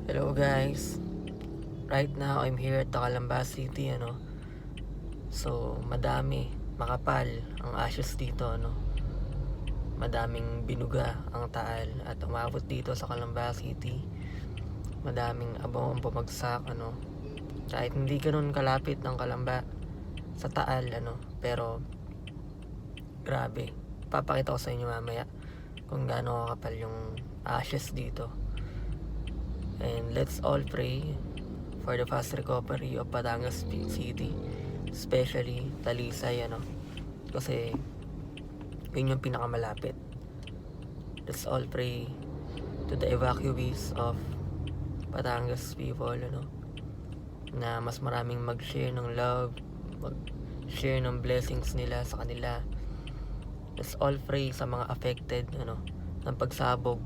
Hello guys. Right now I'm here at the Calamba City, So, makapal ang ashes dito, Madaming binuga ang Taal at umabot dito sa Calamba City. Madaming abang ang bumagsak, Kahit hindi ganoon kalapit ng Calamba sa Taal, Pero grabe. Papakita ko sa inyo mamaya kung gaano kakapal yung ashes dito. And let's all pray for the fast recovery of Batangas City, especially Talisay, kasi yun yung pinakamalapit. Let's all pray to the evacuees of Batangas people, na mas maraming mag-share ng love, mag-share ng blessings nila sa kanila. Let's all pray sa mga affected, ng pagsabog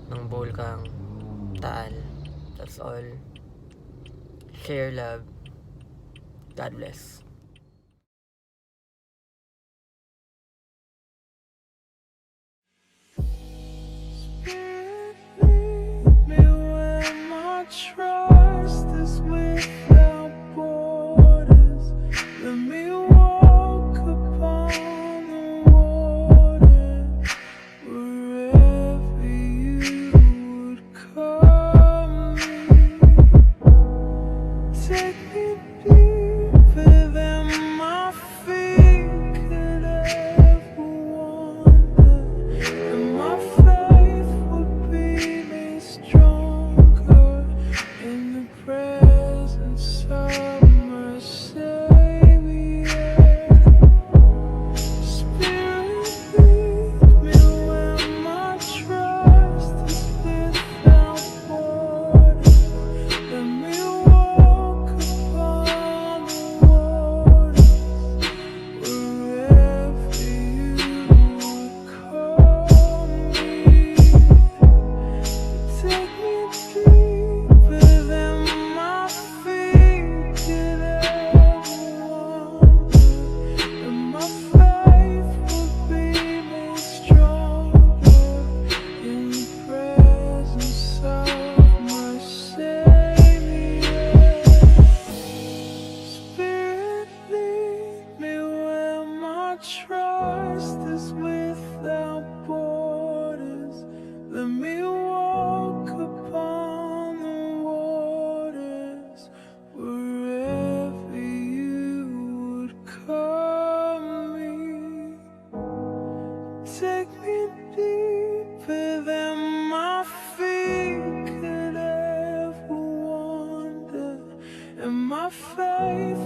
ng bulkang Taal. That's all. Share love. God bless. Trust is without borders. Let me walk upon the water wherever you would call me. Take me deeper than my feet could ever wander, and my faith would be made stronger in the presence of my Savior. Spirit, lead me where my trust is without borders. Let me walk upon the waters wherever you would call me. Take me deeper than my feet could ever wander, and my faith will be made stronger in the presence of my Savior. Spirit, lead me where my trust is without borders. Let me walk upon the waters wherever you would call me. Take me deeper than my feet could ever wander, and my faith